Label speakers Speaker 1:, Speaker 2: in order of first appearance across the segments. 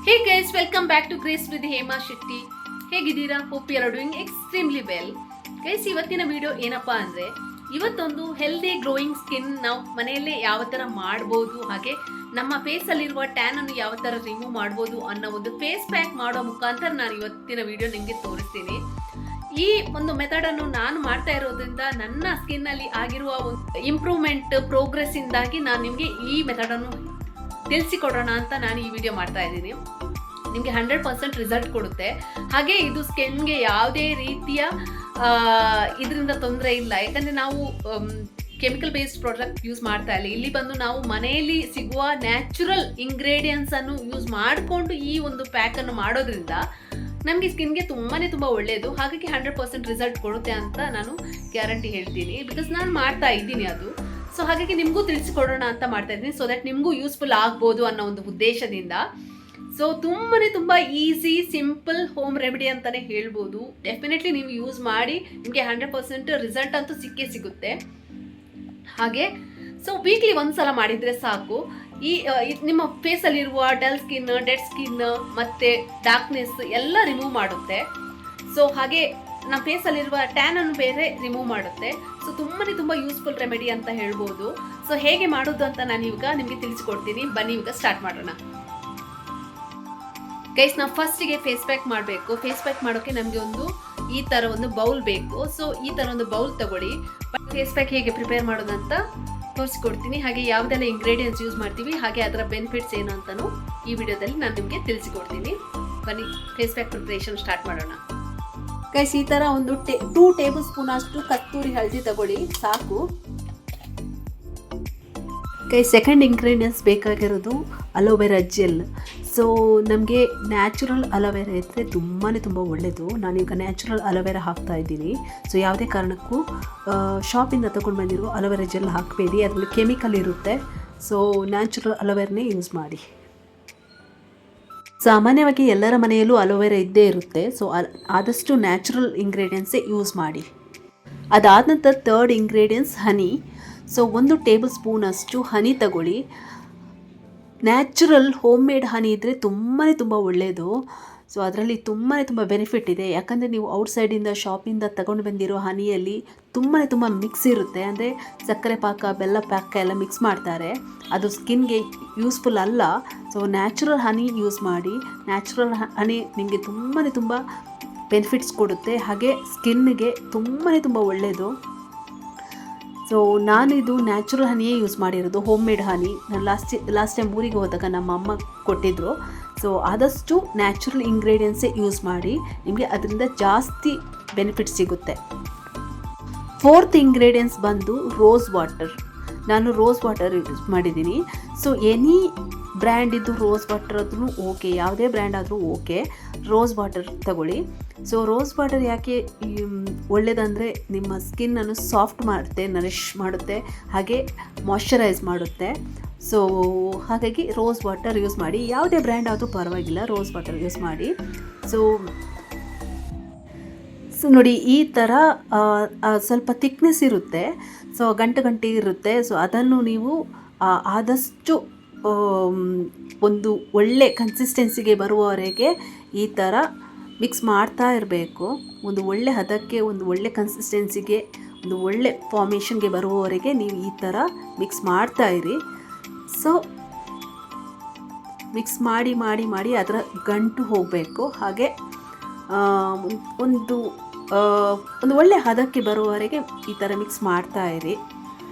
Speaker 1: Hey guys, welcome back to Grace with Hema Shetty. ಹೇಗಿದ್ದೀರಾ? Hope you are doing extremely well. Guys, ಇವತ್ತಿನ video ಏನಪ್ಪಾ ಅಂದ್ರೆ ಇವತ್ತೊಂದು healthy glowing skin ನಾವು ಮನೆಯಲ್ಲೇ ಯಾವ ತರ ಮಾಡಬಹುದು, ಹಾಗೆ ನಮ್ಮ ಫೇಸ್ ಅಲ್ಲಿರುವ ಟ್ಯಾನ್ ಅನ್ನು ಯಾವ ತರ ರಿಮೂವ್ ಮಾಡಬಹುದು ಅನ್ನೋ ಒಂದು ಫೇಸ್ ಪ್ಯಾಕ್ ಮಾಡೋ ಮುಖಾಂತರ ನಾನು ಇವತ್ತಿನ ವಿಡಿಯೋ ನಿಮಗೆ ತೋರಿಸ್ತೀನಿ. ಈ ಒಂದು ಮೆಥಡ್ ಅನ್ನು ನಾನು ಮಾಡ್ತಾ ಇರೋದ್ರಿಂದ ನನ್ನ ಸ್ಕಿನ್ ಅಲ್ಲಿ ಆಗಿರುವ ಒಂದು ಇಂಪ್ರೂವ್ಮೆಂಟ್ ಪ್ರೋಗ್ರೆಸ್ ಇಂದಾಗಿ ನಾನು ನಿಮಗೆ ಈ ಮೆಥಡ್ ಅನ್ನು ತಿಳಿಸಿಕೊಡೋಣ ಅಂತ ನಾನು ಈ ವಿಡಿಯೋ ಮಾಡ್ತಾ ಇದ್ದೀನಿ. ನಿಮಗೆ 100% ರಿಸಲ್ಟ್ ಕೊಡುತ್ತೆ. ಹಾಗೆ ಇದು ಸ್ಕಿನ್ಗೆ ಯಾವುದೇ ರೀತಿಯ ಇದರಿಂದ ತೊಂದರೆ ಇಲ್ಲ. ಯಾಕಂದರೆ ನಾವು ಕೆಮಿಕಲ್ ಬೇಸ್ಡ್ ಪ್ರಾಡಕ್ಟ್ ಯೂಸ್ ಮಾಡ್ತಾ ಇಲ್ಲ. ಇಲ್ಲಿ ಬಂದು ನಾವು ಮನೆಯಲ್ಲಿ ಸಿಗುವ ನ್ಯಾಚುರಲ್ ಇಂಗ್ರೀಡಿಯೆಂಟ್ಸ್ ಅನ್ನು ಯೂಸ್ ಮಾಡಿಕೊಂಡು ಈ ಒಂದು ಪ್ಯಾಕನ್ನು ಮಾಡೋದ್ರಿಂದ ನಮಗೆ ಸ್ಕಿನ್ಗೆ ತುಂಬ ಒಳ್ಳೆಯದು. ಹಾಗಾಗಿ 100% ರಿಸಲ್ಟ್ ಕೊಡುತ್ತೆ ಅಂತ ನಾನು ಗ್ಯಾರಂಟಿ ಹೇಳ್ತೀನಿ. ಬಿಕಾಸ್ ನಾನು ಮಾಡ್ತಾ ಇದ್ದೀನಿ ಅದು. ಸೊ ಹಾಗಾಗಿ ನಿಮಗೂ ತಿಳಿಸಿಕೊಡೋಣ ಅಂತ ಮಾಡ್ತಾ ಇದ್ದೀನಿ, ಸೊ ದಟ್ ನಿಮಗೂ ಯೂಸ್ಫುಲ್ ಆಗ್ಬೋದು ಅನ್ನೋ ಒಂದು ಉದ್ದೇಶದಿಂದ. ಸೊ ತುಂಬ ಈಸಿ ಸಿಂಪಲ್ ಹೋಮ್ ರೆಮಿಡಿ ಅಂತಲೇ ಹೇಳ್ಬೋದು. ಡೆಫಿನೆಟ್ಲಿ ನೀವು ಯೂಸ್ ಮಾಡಿ ನಿಮಗೆ 100% ರಿಸಲ್ಟ್ ಅಂತೂ ಸಿಗುತ್ತೆ. ಹಾಗೆ ಸೊ ವೀಕ್ಲಿ ಒಂದ್ಸಲ ಮಾಡಿದರೆ ಸಾಕು. ಈ ನಿಮ್ಮ ಫೇಸಲ್ಲಿರುವ ಡಲ್ ಸ್ಕಿನ್, ಡೆಡ್ ಸ್ಕಿನ್ ಮತ್ತು ಡಾರ್ಕ್ನೆಸ್ ಎಲ್ಲ ರಿಮೂವ್ ಮಾಡುತ್ತೆ. ಸೊ ಹಾಗೆ ನಮ್ಮ ಫೇಸಲ್ಲಿರುವ ಟ್ಯಾನ್ ಅನ್ನು ಬೇರೆ ರಿಮೂವ್ ಮಾಡುತ್ತೆ. ಸೊ ತುಂಬ ಯೂಸ್ಫುಲ್ ರೆಮಿಡಿ ಅಂತ ಹೇಳ್ಬೋದು. ಸೊ ಹೇಗೆ ಮಾಡೋದು ಅಂತ ನಾನು ಇವಾಗ ನಿಮಗೆ ತಿಳಿಸ್ಕೊಡ್ತೀನಿ. ಬನ್ನಿ ಇವಾಗ ಸ್ಟಾರ್ಟ್ ಮಾಡೋಣ. ಗೈಸ್, ನಾವು ಫಸ್ಟಿಗೆ ಫೇಸ್ ಪ್ಯಾಕ್ ಮಾಡಬೇಕು. ಫೇಸ್ ಪ್ಯಾಕ್ ಮಾಡೋಕ್ಕೆ ನಮಗೆ ಈ ಥರ ಒಂದು ಬೌಲ್ ಬೇಕು. ಸೊ ಈ ಥರ ಒಂದು ಬೌಲ್ ತಗೊಳ್ಳಿ. ಫೇಸ್ ಪ್ಯಾಕ್ ಹೇಗೆ ಪ್ರಿಪೇರ್ ಮಾಡೋದಂತ ತೋರಿಸ್ಕೊಡ್ತೀನಿ. ಹಾಗೆ ಯಾವುದೆಲ್ಲ ಇಂಗ್ರೀಡಿಯೆಂಟ್ಸ್ ಯೂಸ್ ಮಾಡ್ತೀವಿ, ಹಾಗೆ ಅದರ ಬೆನಿಫಿಟ್ಸ್ ಏನು ಅಂತಲೂ ಈ ವಿಡಿಯೋದಲ್ಲಿ ನಾನು ನಿಮಗೆ ತಿಳಿಸಿಕೊಡ್ತೀನಿ. ಬನ್ನಿ ಫೇಸ್ ಪ್ಯಾಕ್ ಪ್ರಿಪ್ರೇಷನ್ ಸ್ಟಾರ್ಟ್ ಮಾಡೋಣ. ಗೈಸ್, ಈ ಥರ ಒಂದು 2 ಟೇಬಲ್ ಸ್ಪೂನ್ ಅಷ್ಟು ಕಸ್ತೂರಿ ಹಳದಿ ತಗೊಳ್ಳಿ, ಸಾಕು. ಗೈಸ್, ಸೆಕೆಂಡ್ ಇಂಗ್ರೀಡಿಯೆಂಟ್ಸ್ ಬೇಕಾಗಿರೋದು ಅಲೋವೆರಾ ಜೆಲ್. ಸೊ ನಮಗೆ ನ್ಯಾಚುರಲ್ ಅಲೋವೆರಾ ಇದ್ದರೆ ತುಂಬ ಒಳ್ಳೆಯದು. ನಾನೀಗ ನ್ಯಾಚುರಲ್ ಅಲೋವೆರಾ ಹಾಕ್ತಾ ಇದ್ದೀನಿ. ಸೊ ಯಾವುದೇ ಕಾರಣಕ್ಕೂ ಶಾಪಿಂದ ತೊಗೊಂಡು ಬಂದಿರೋ ಅಲೋವೆರಾ ಜೆಲ್ ಹಾಕಬೇಡಿ, ಅದರಲ್ಲಿ ಕೆಮಿಕಲ್ ಇರುತ್ತೆ. ಸೊ ನ್ಯಾಚುರಲ್ ಅಲೋವೆರಾನೇ ಯೂಸ್ ಮಾಡಿ. ಸಾಮಾನ್ಯವಾಗಿ ಎಲ್ಲರ ಮನೆಯಲ್ಲೂ ಅಲೋವೆರಾ ಇದ್ದೇ ಇರುತ್ತೆ. ಸೊ ಆದಷ್ಟು ನ್ಯಾಚುರಲ್ ಇಂಗ್ರೀಡಿಯೆಂಟ್ಸೇ ಯೂಸ್ ಮಾಡಿ. ಅದಾದ ನಂತರ ಥರ್ಡ್ ಇಂಗ್ರೀಡಿಯೆಂಟ್ಸ್ ಹನಿ. ಸೊ 1 ಟೇಬಲ್ ಸ್ಪೂನ್ ಅಷ್ಟು ಹನಿ ತಗೊಳ್ಳಿ. ನ್ಯಾಚುರಲ್ ಹೋಮ್ ಮೇಡ್ ಹನಿ ಇದ್ದರೆ ತುಂಬ ಒಳ್ಳೆಯದು. ಸೊ ಅದರಲ್ಲಿ ತುಂಬ ಬೆನಿಫಿಟ್ ಇದೆ. ಯಾಕಂದರೆ ನೀವು ಔಟ್ಸೈಡಿಂದ ಶಾಪಿಂದ ತಗೊಂಡು ಬಂದಿರೋ ಹನಿಯಲ್ಲಿ ತುಂಬ ಮಿಕ್ಸ್ ಇರುತ್ತೆ. ಅಂದರೆ ಸಕ್ಕರೆ ಪಾಕ, ಬೆಲ್ಲ ಪಾಕ ಎಲ್ಲ ಮಿಕ್ಸ್ ಮಾಡ್ತಾರೆ. ಅದು ಸ್ಕಿನ್ಗೆ ಯೂಸ್ಫುಲ್ ಅಲ್ಲ. ಸೊ ನ್ಯಾಚುರಲ್ ಹನಿ ಯೂಸ್ ಮಾಡಿ. ನ್ಯಾಚುರಲ್ ಹನಿ ನಿಮಗೆ ತುಂಬ ಬೆನಿಫಿಟ್ಸ್ ಕೊಡುತ್ತೆ. ಹಾಗೆ ಸ್ಕಿನ್ಗೆ ತುಂಬ ಒಳ್ಳೆಯದು. ಸೊ ನಾನಿದು ನ್ಯಾಚುರಲ್ ಹನಿಯೇ ಯೂಸ್ ಮಾಡಿರೋದು, ಹೋಮ್ ಮೇಡ್ ಹನಿ. ನಾನು ಲಾಸ್ಟ್ ಟೈಮ್ ಊರಿಗೆ ಹೋದಾಗ ನಮ್ಮ ಅಮ್ಮ ಕೊಟ್ಟಿದ್ದರು. ಸೊ ಆದಷ್ಟು ನ್ಯಾಚುರಲ್ ಇಂಗ್ರೀಡಿಯೆಂಟ್ಸೇ ಯೂಸ್ ಮಾಡಿ, ನಿಮಗೆ ಅದರಿಂದ ಜಾಸ್ತಿ ಬೆನಿಫಿಟ್ ಸಿಗುತ್ತೆ. ಫೋರ್ತ್ ಇಂಗ್ರೀಡಿಯೆಂಟ್ಸ್ ಬಂದು ರೋಸ್ ವಾಟರ್. ನಾನು ರೋಸ್ ವಾಟರ್ ಯೂಸ್ ಮಾಡಿದ್ದೀನಿ. ಸೊ ಎನಿ ಬ್ರ್ಯಾಂಡಿದ್ದು ರೋಸ್ ವಾಟರ್ ಆದ್ರೂ ಓಕೆ, ಯಾವುದೇ ಬ್ರ್ಯಾಂಡ್ ಆದರೂ ಓಕೆ, ರೋಸ್ ವಾಟರ್ ತಗೊಳ್ಳಿ. ಸೊ ರೋಸ್ ವಾಟರ್ ಯಾಕೆ ಒಳ್ಳೆಯದಂದರೆ ನಿಮ್ಮ ಸ್ಕಿನ್ನನ್ನು ಸಾಫ್ಟ್ ಮಾಡುತ್ತೆ, ನರಿಷ್ ಮಾಡುತ್ತೆ, ಹಾಗೆ ಮಾಯ್ಶ್ಚರೈಸ್ ಮಾಡುತ್ತೆ. ಸೊ ಹಾಗಾಗಿ ರೋಸ್ ವಾಟರ್ ಯೂಸ್ ಮಾಡಿ. ಯಾವುದೇ ಬ್ರ್ಯಾಂಡ್ ಆದರೂ ಪರವಾಗಿಲ್ಲ, ರೋಸ್ ವಾಟರ್ ಯೂಸ್ ಮಾಡಿ. ಸೊ ನೋಡಿ, ಈ ಥರ ಸ್ವಲ್ಪ ಥಿಕ್ನೆಸ್ ಇರುತ್ತೆ. ಸೊ ಗಂಟೆ ಇರುತ್ತೆ. ಸೊ ಅದನ್ನು ನೀವು ಆದಷ್ಟು ಒಂದು ಒಳ್ಳೆ ಕನ್ಸಿಸ್ಟೆನ್ಸಿಗೆ ಬರುವವರೆಗೆ ಈ ಥರ ಮಿಕ್ಸ್ ಮಾಡ್ತಾ ಇರಬೇಕು. ಒಂದು ಒಳ್ಳೆ ಹದಕ್ಕೆ, ಒಂದು ಒಳ್ಳೆ ಕನ್ಸಿಸ್ಟೆನ್ಸಿಗೆ, ಒಂದು ಒಳ್ಳೆ ಫಾರ್ಮೇಷನ್ಗೆ ಬರುವವರೆಗೆ ನೀವು ಈ ಥರ ಮಿಕ್ಸ್ ಮಾಡ್ತಾ ಇರಿ. ಸೊ ಮಿಕ್ಸ್ ಮಾಡಿ ಅದರ ಗಂಟು ಹೋಗಬೇಕು. ಹಾಗೆ ಒಂದು ಒಳ್ಳೆ ಹದಕ್ಕೆ ಬರುವವರೆಗೆ ಈ ಥರ ಮಿಕ್ಸ್ ಮಾಡ್ತಾ ಇರಿ.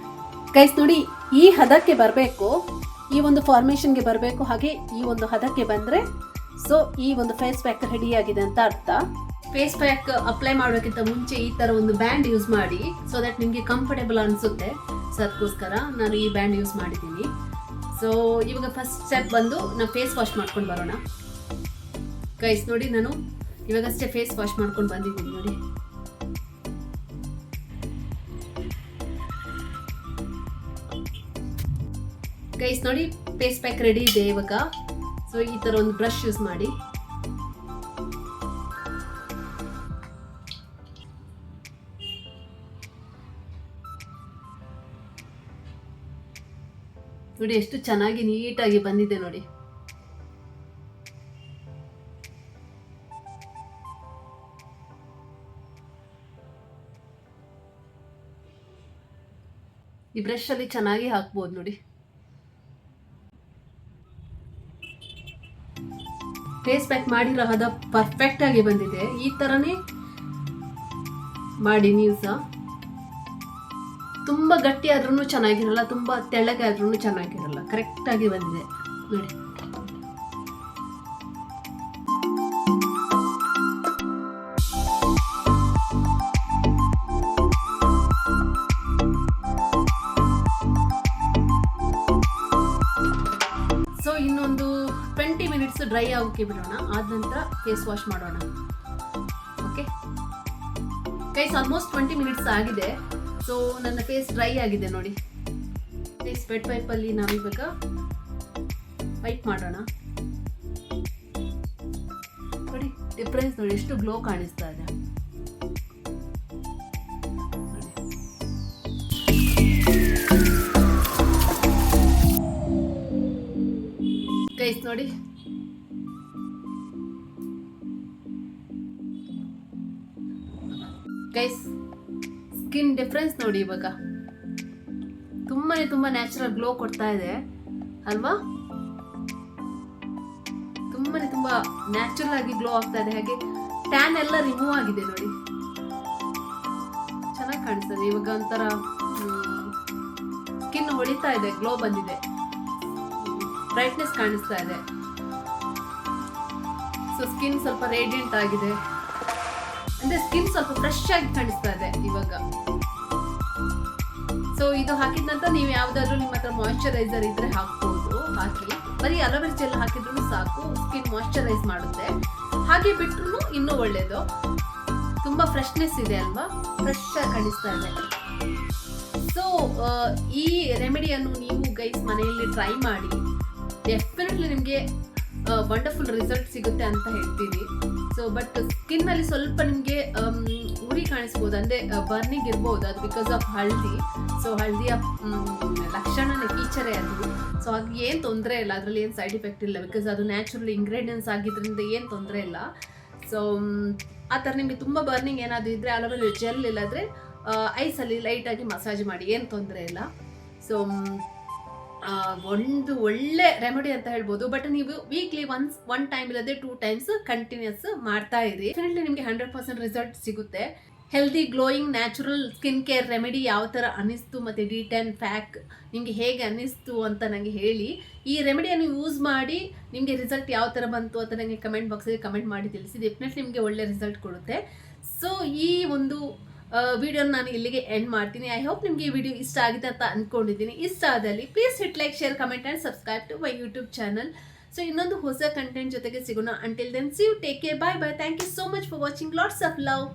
Speaker 1: ಗೈಸ್ ನೋಡಿ, ಈ ಹದಕ್ಕೆ ಬರಬೇಕು, ಈ ಒಂದು ಫಾರ್ಮೇಷನ್ಗೆ ಬರಬೇಕು. ಹಾಗೆ ಈ ಒಂದು ಹದಕ್ಕೆ ಬಂದರೆ ಸೊ ಈ ಒಂದು ಫೇಸ್ ಪ್ಯಾಕ್ ರೆಡಿ ಆಗಿದೆ ಅಂತ ಅರ್ಥ. ಫೇಸ್ ಪ್ಯಾಕ್ ಅಪ್ಲೈ ಮಾಡೋಕ್ಕಿಂತ ಮುಂಚೆ ಈ ಥರ ಒಂದು ಬ್ಯಾಂಡ್ ಯೂಸ್ ಮಾಡಿ, ಸೊ ದಟ್ ನಿಮಗೆ ಕಂಫರ್ಟೇಬಲ್ ಅನಿಸುತ್ತೆ. ಸೊ ಅದಕ್ಕೋಸ್ಕರ ನಾನು ಈ ಬ್ಯಾಂಡ್ ಯೂಸ್ ಮಾಡಿದ್ದೀನಿ. ಸೊ ಇವಾಗ ಫಸ್ಟ್ ಸ್ಟೆಪ್ ಬಂದು ನಾವು ಫೇಸ್ ವಾಶ್ ಮಾಡ್ಕೊಂಡು ಬರೋಣ. ಗೈಸ್ ನೋಡಿ, ನಾನು ಇವಾಗಷ್ಟೇ ಫೇಸ್ ವಾಶ್ ಮಾಡ್ಕೊಂಡು ಬಂದಿದ್ದೀನಿ ನೋಡಿ. ಗೈಸ್ ನೋಡಿ, ಫೇಸ್ ಪ್ಯಾಕ್ ರೆಡಿ ಇದೆ ಇವಾಗ. ಸೊ ಈ ಥರ ಒಂದು ಬ್ರಷ್ ಯೂಸ್ ಮಾಡಿ. ನೋಡಿ ಎಷ್ಟು ಚೆನ್ನಾಗಿ ನೀಟಾಗಿ ಬಂದಿದೆ ನೋಡಿ. ಈ ಬ್ರಷಲ್ಲಿ ಚೆನ್ನಾಗಿ ಹಾಕ್ಬೋದು ನೋಡಿ. ಫೇಸ್ ಪ್ಯಾಕ್ ಮಾಡಿರೋ ಹದ ಪರ್ಫೆಕ್ಟ್ ಆಗಿ ಬಂದಿದೆ. ಈ ಥರನೇ ಮಾಡಿ ನೀವು ಸಹ. ತುಂಬ ಗಟ್ಟಿ ಆದ್ರೂ ಚೆನ್ನಾಗಿರಲ್ಲ, ತುಂಬ ತೆಳ್ಳಗೆ ಆದ್ರೂ ಚೆನ್ನಾಗಿರಲ್ಲ, ಕರೆಕ್ಟಾಗಿ ಬಂದಿದೆ ನೋಡಿ. ಸೊ ಇನ್ನೊಂದು 20 ಮಿನಿಟ್ಸ್ ಡ್ರೈ ಆಗೋಕ್ಕೆ ಬಿಡೋಣ, ಆದ ನಂತರ ಫೇಸ್ ವಾಶ್ ಮಾಡೋಣ. ಓಕೆ ಗೈಸ್, ಆಲ್ಮೋಸ್ಟ್ 20 ಮಿನಿಟ್ಸ್ ಆಗಿದೆ. ಸೊ ನನ್ನ ಫೇಸ್ ಡ್ರೈ ಆಗಿದೆ ನೋಡಿ. ಫೇಸ್ ವೆಟ್ ವೈಪಲ್ಲಿ ನಾವಿವಾಗ ವೈಪ್ ಮಾಡೋಣ. ನೋಡಿ ಡಿಫ್ರೆನ್ಸ್ ನೋಡಿ, ಎಷ್ಟು ಗ್ಲೋ ಕಾಣಿಸ್ತಾ ಇದೆ. ಗೈಸ್ ನೋಡಿ, ಗೈಸ್ ಸ್ಕಿನ್ ಡಿಫ್ರೆನ್ಸ್ ನೋಡಿ. ಇವಾಗ ತುಂಬಾ ನ್ಯಾಚುರಲ್ ಗ್ಲೋ ಕೊಡ್ತಾ ಇದೆ ಅಲ್ವಾ? ತುಂಬಾ ನ್ಯಾಚುರಲ್ ಆಗಿ ಗ್ಲೋ ಆಗ್ತಾ ಇದೆ. ಹಾಗೆ ಟ್ಯಾನ್ ಎಲ್ಲ ರಿಮೂವ್ ಆಗಿದೆ ನೋಡಿ, ಚೆನ್ನಾಗಿ ಕಾಣಿಸ್ತದೆ. ಇವಾಗ ಒಂಥರ ಸ್ಕಿನ್ ಹೊಳಿತಾ ಇದೆ, ಗ್ಲೋ ಬಂದಿದೆ, ಬ್ರೈಟ್ನೆಸ್ ಕಾಣಿಸ್ತಾ ಇದೆ. ಸೊ ಸ್ಕಿನ್ ಸ್ವಲ್ಪ ರೇಡಿಯಂಟ್ ಆಗಿದೆ, ಅಂದ್ರೆ ಸ್ಕಿನ್ ಸ್ವಲ್ಪ ಫ್ರೆಶ್ ಆಗಿ ಕಾಣಿಸ್ತಾ ಇದೆ ಇವಾಗ. ಸೊ ಇದು ಹಾಕಿದ ನಂತರ ನೀವು ಯಾವ್ದಾದ್ರು ನಿಮ್ಮ ಹತ್ರ ಮಾಯಿಶ್ಚರೈಸರ್ ಇದ್ರೆ ಹಾಕ್ಬೋದು. ಹಾಕಿ ಬರೀ ಅಲೋವೆರಾ ಜೆಲ್ ಹಾಕಿದ್ರು ಸಾಕು, ಸ್ಕಿನ್ ಮಾಯಿಶ್ಚರೈಸ್ ಮಾಡುತ್ತೆ. ಹಾಗೆ ಬಿಟ್ರು ಇನ್ನೂ ಒಳ್ಳೇದು. ತುಂಬಾ ಫ್ರೆಶ್ನೆಸ್ ಇದೆ ಅಲ್ವಾ, ಫ್ರೆಶ್ ಆಗಿ ಕಾಣಿಸ್ತಾ ಇದೆ. ಸೊ ಈ ರೆಮಿಡಿಯನ್ನು ನೀವು ಗೈಸ್ ಮನೆಯಲ್ಲಿ ಟ್ರೈ ಮಾಡಿ, ಡೆಫಿನೆಟ್ಲಿ ನಿಮಗೆ ವಂಡರ್ಫುಲ್ ರಿಸಲ್ಟ್ ಸಿಗುತ್ತೆ ಅಂತ ಹೇಳ್ತೀನಿ. ಸೊ ಬಟ್ ಸ್ಕಿನ್ ಅಲ್ಲಿ ಸ್ವಲ್ಪ ನಿಮಗೆ ಉರಿ ಕಾಣಿಸ್ಬೋದು, ಅಂದ್ರೆ ಬರ್ನಿಂಗ್ ಇರ್ಬೋದು. ಅದು ಬಿಕಾಸ್ ಆಫ್ ಹಳದಿ. ಸೊ ಹಳದಿಯ ಲಕ್ಷಣನೇ, ಫೀಚರೇ ಅದು. ಸೊ ಹಾಗೆ ಏನು ತೊಂದರೆ ಇಲ್ಲ, ಅದರಲ್ಲಿ ಏನು ಸೈಡ್ ಎಫೆಕ್ಟ್ ಇಲ್ಲ, ಬಿಕಾಸ್ ಅದು ನ್ಯಾಚುರಲ್ ಇಂಗ್ರೀಡಿಯೆಂಟ್ಸ್ ಆಗಿದ್ರಿಂದ ಏನು ತೊಂದರೆ ಇಲ್ಲ. ಸೊ ಆ ಥರ ನಿಮಗೆ ತುಂಬ ಬರ್ನಿಂಗ್ ಏನಾದರೂ ಇದ್ದರೆ ಅಲೋವೆರಾ ಜೆಲ್ ಇಲ್ಲಾದರೆ ಐಸಲ್ಲಿ ಲೈಟಾಗಿ ಮಸಾಜ್ ಮಾಡಿ, ಏನು ತೊಂದರೆ ಇಲ್ಲ. ಸೊ ಒಂದು ಒಳ್ಳೆ ರೆಮಿಡಿ ಅಂತ ಹೇಳ್ಬೋದು. ಬಟ್ ನೀವು ವೀಕ್ಲಿ ಒನ್ ಟೈಮ್ ಇಲ್ಲದೆ 2 ಟೈಮ್ಸ್ ಕಂಟಿನ್ಯೂಸ್ ಮಾಡ್ತಾ ಇರಿ. ಡೆಫಿನೆಟ್ಲಿ ನಿಮಗೆ 100% ರಿಸಲ್ಟ್ ಸಿಗುತ್ತೆ. Healthy glowing natural skin care remedy ಯಾವ ಥರ ಅನ್ನಿಸ್ತು ಮತ್ತು ಡಿ10 ಪ್ಯಾಕ್ ನಿಮಗೆ ಹೇಗೆ ಅನ್ನಿಸ್ತು ಅಂತ ನನಗೆ ಹೇಳಿ. ಈ ರೆಮಿಡಿಯನ್ನು ಯೂಸ್ ಮಾಡಿ ನಿಮಗೆ ರಿಸಲ್ಟ್ ಯಾವ ಥರ ಬಂತು ಅಂತ ನನಗೆ ಕಮೆಂಟ್ ಬಾಕ್ಸಲ್ಲಿ ಕಮೆಂಟ್ ಮಾಡಿ ತಿಳಿಸಿ. ಡೆಫಿನೆಟ್ಲಿ ನಿಮಗೆ ಒಳ್ಳೆ ರಿಸಲ್ಟ್ ಕೊಡುತ್ತೆ. ಸೊ ಈ ಒಂದು ವಿಡಿಯೋನ ನಾನು ಇಲ್ಲಿಗೆ ಎಂಡ್ ಮಾಡ್ತೀನಿ. ಐ ಹೋಪ್ ನಿಮಗೆ ಈ ವಿಡಿಯೋ ಇಷ್ಟ ಆಗಿದೆ ಅಂತ ಅಂದ್ಕೊಂಡಿದ್ದೀನಿ. ಇಷ್ಟ ಆದಲ್ಲಿ please hit like, share, comment and subscribe to my YouTube channel. So ಇನ್ನೊಂದು ಹೊಸ ಕಂಟೆಂಟ್ ಜೊತೆಗೆ ಸಿಗೋಣ. Until then see you, take care, bye bye. Thank you so much for watching. Lots of love.